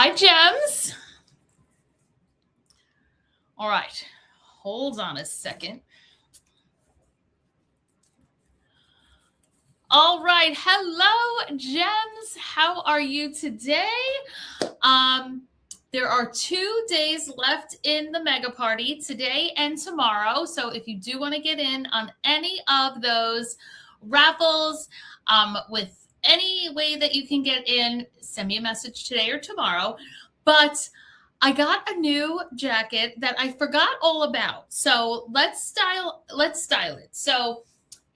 Hi, Gems. All right, hold on a second. All right, hello, Gems. How are you today? There are 2 days left in the mega party, today and tomorrow. So if you do want to get in on any of those raffles, with any way that you can get in, send me a message today or tomorrow. But I got a new jacket that I forgot all about. So let's style it. So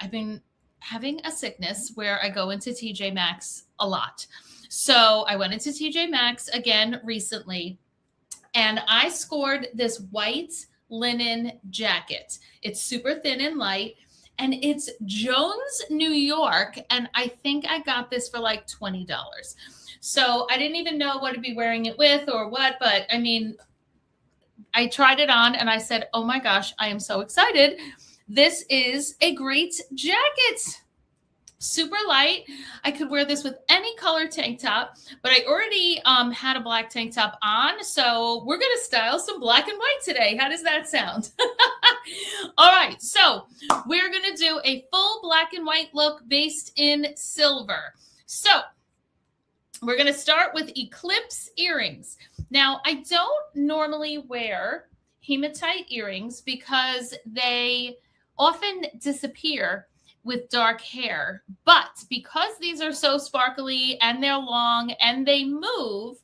I've been having a sickness where I go into TJ Maxx a lot. So I went into TJ Maxx again recently, and I scored this white linen jacket. It's super thin and light, and it's Jones, New York, and I think I got this for like $20. So I didn't even know what to be wearing it with or what, but I mean, I tried it on and I said, oh my gosh, I am so excited. This is a great jacket. Super light. I could wear this with any color tank top, but I already had a black tank top on. So we're going to style some black and white today. How does that sound? All right. So we're going to do a full black and white look based in silver. So we're going to start with Eclipse earrings. Now, I don't normally wear hematite earrings because they often disappear with dark hair. But because these are so sparkly and they're long and they move,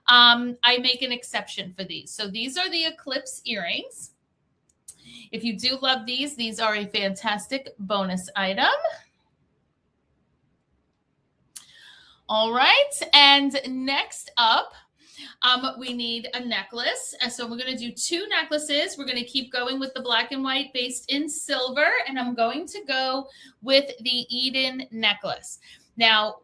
I make an exception for these. So these are the Eclipse earrings. If you do love these are a fantastic bonus item. All right, and next up, we need a necklace. So we're going to do 2 necklaces. We're going to keep going with the black and white based in silver, and I'm going to go with the Eden necklace. Now,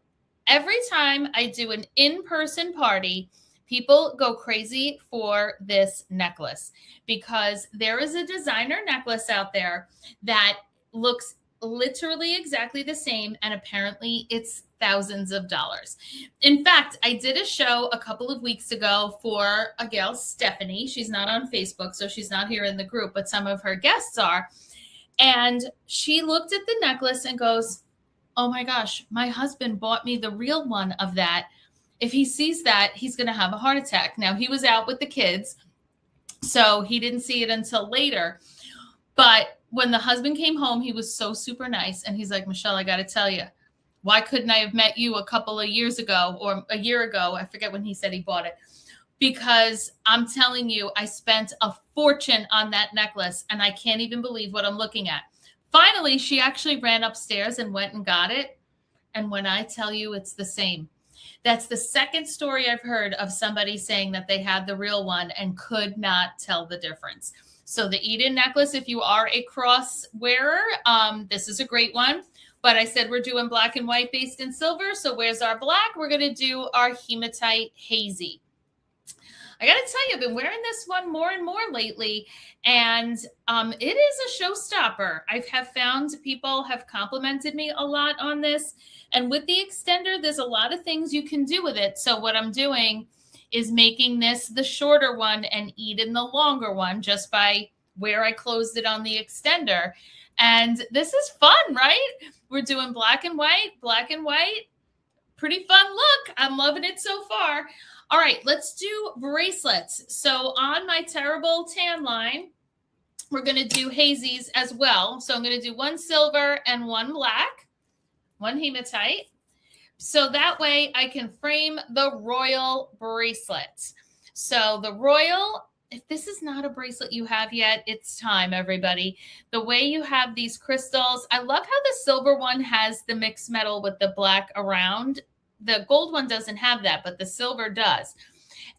every time I do an in-person party, people go crazy for this necklace because there is a designer necklace out there that looks literally exactly the same, and apparently it's thousands of dollars. In fact, I did a show a couple of weeks ago for a gal, Stephanie. She's not on Facebook, so she's not here in the group, but some of her guests are. And she looked at the necklace and goes, oh my gosh, my husband bought me the real one of that. If he sees that, he's going to have a heart attack. Now, he was out with the kids, so he didn't see it until later. But when the husband came home, he was so super nice. And he's like, Michelle, I got to tell you, why couldn't I have met you a couple of years ago or a year ago? I forget when he said he bought it. Because I'm telling you, I spent a fortune on that necklace and I can't even believe what I'm looking at. Finally, she actually ran upstairs and went and got it. And when I tell you it's the same, that's the second story I've heard of somebody saying that they had the real one and could not tell the difference. So the Eden necklace, if you are a cross wearer, this is a great one. But I said we're doing black and white based in silver. So where's our black? We're going to do our hematite hazy. I got to tell you, I've been wearing this one more and more lately, and it is a showstopper. I have found people have complimented me a lot on this. And with the extender, there's a lot of things you can do with it. So what I'm doing is making this the shorter one and Eden the longer one just by where I closed it on the extender. And this is fun, right? We're doing black and white. Pretty fun look. I'm loving it so far. All right, let's do bracelets. So on my terrible tan line, we're going to do hazies as well. So I'm going to do 1 silver and 1 black, 1 hematite. So that way I can frame the royal bracelet. So the royal, if this is not a bracelet you have yet, it's time, everybody. The way you have these crystals, I love how the silver one has the mixed metal with the black around. The gold one doesn't have that, but the silver does.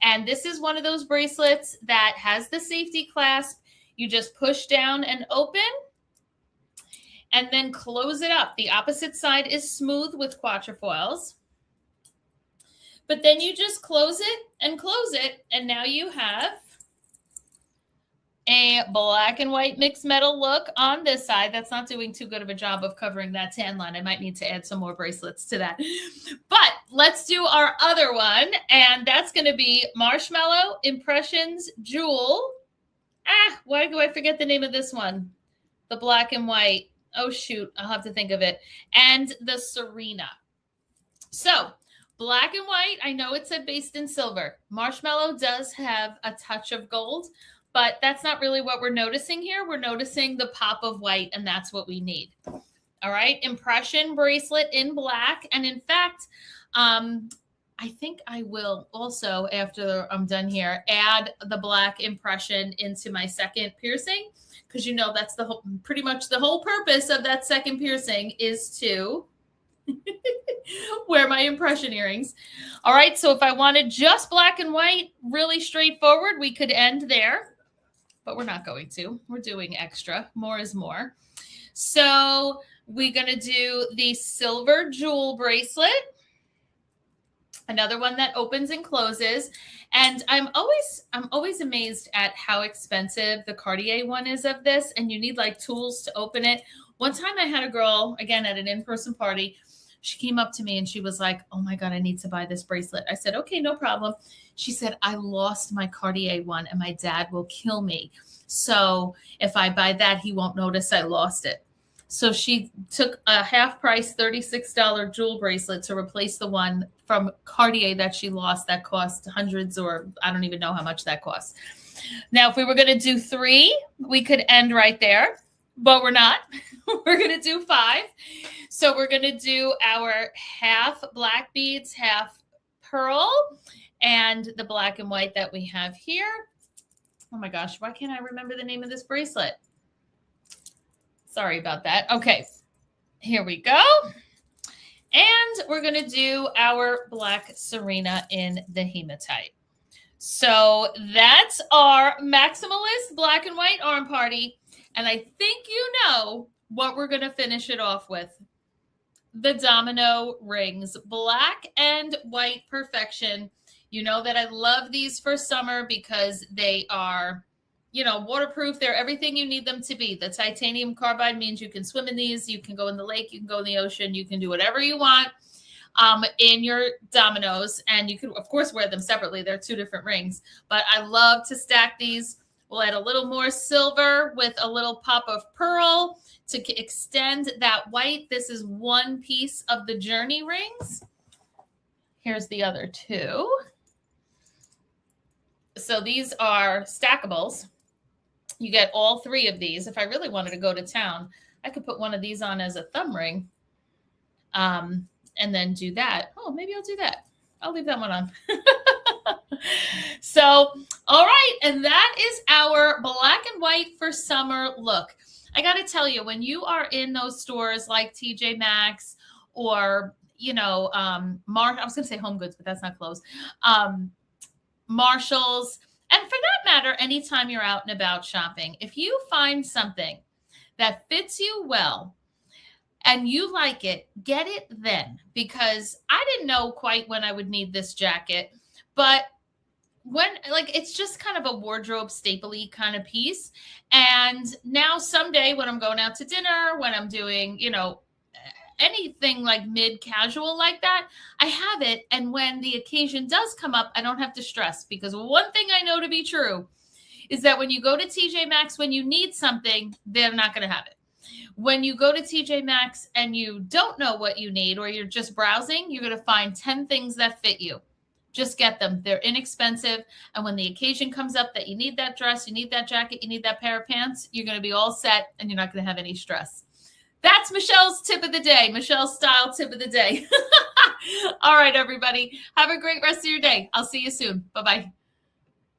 And this is one of those bracelets that has the safety clasp. You just push down and open and then close it up. The opposite side is smooth with quatrefoils. But then you just close it, and now you have a black and white mixed metal look on this side. That's not doing too good of a job of covering that tan line. I might need to add some more bracelets to that. But let's do our other one, and that's going to be Marshmallow Impressions Jewel. Why do I forget the name of this one? The black and white. Oh, shoot. I'll have to think of it. And the Serena. So black and white, I know it said based in silver. Marshmallow does have a touch of gold, but that's not really what we're noticing here. We're noticing the pop of white, and that's what we need. All right. Impression bracelet in black. And in fact, I think I will also, after I'm done here, add the black impression into my second piercing, because you know that's the whole, pretty much the whole purpose of that second piercing is to wear my impression earrings. All right, so if I wanted just black and white, really straightforward, we could end there, but we're not going to. We're doing extra. More is more. So we're going to do the silver jewel bracelet. Another one that opens and closes. And I'm always amazed at how expensive the Cartier one is of this. And you need like tools to open it. One time I had a girl, again, at an in-person party. She came up to me and she was like, oh my God, I need to buy this bracelet. I said, okay, no problem. She said, I lost my Cartier one and my dad will kill me. So if I buy that, he won't notice I lost it. So she took a half price $36 jewel bracelet to replace the one from Cartier that she lost that cost hundreds, or I don't even know how much that costs. Now, if we were going to do 3, we could end right there, but we're not. We're going to do 5. So we're going to do our half black beads, half pearl, and the black and white that we have here. Oh my gosh, why can't I remember the name of this bracelet? Sorry about that. Okay, here we go. And we're going to do our black Serena in the hematite. So that's our maximalist black and white arm party. And I think you know what we're going to finish it off with. The domino rings, black and white perfection. You know that I love these for summer because they are, you know, waterproof. They're everything you need them to be. The titanium carbide means you can swim in these. You can go in the lake. You can go in the ocean. You can do whatever you want in your dominoes. And you can, of course, wear them separately. They're 2 different rings. But I love to stack these. We'll add a little more silver with a little pop of pearl to extend that white. This is one piece of the journey rings. Here's the other 2. So these are stackables. You get all 3 of these. If I really wanted to go to town, I could put one of these on as a thumb ring and then do that. Oh, maybe I'll do that. I'll leave that one on. So, all right. And that is our black and white for summer look. I got to tell you, when you are in those stores like TJ Maxx or, you know, I was going to say Home Goods, but that's not clothes. Marshalls, and for that matter, anytime you're out and about shopping, if you find something that fits you well and you like it, get it then, because I didn't know quite when I would need this jacket, but when, like, it's just kind of a wardrobe staple-y kind of piece. And now someday when I'm going out to dinner, when I'm doing, you know, anything like mid-casual like that, I have it. And when the occasion does come up, I don't have to stress, because one thing I know to be true is that when you go to TJ Maxx, when you need something, they're not going to have it. When you go to TJ Maxx and you don't know what you need, or you're just browsing, you're going to find 10 things that fit you. Just get them. They're inexpensive. And when the occasion comes up that you need that dress, you need that jacket, you need that pair of pants, you're going to be all set and you're not going to have any stress. That's Michelle's tip of the day, Michelle's style tip of the day. All right, everybody. Have a great rest of your day. I'll see you soon. Bye-bye.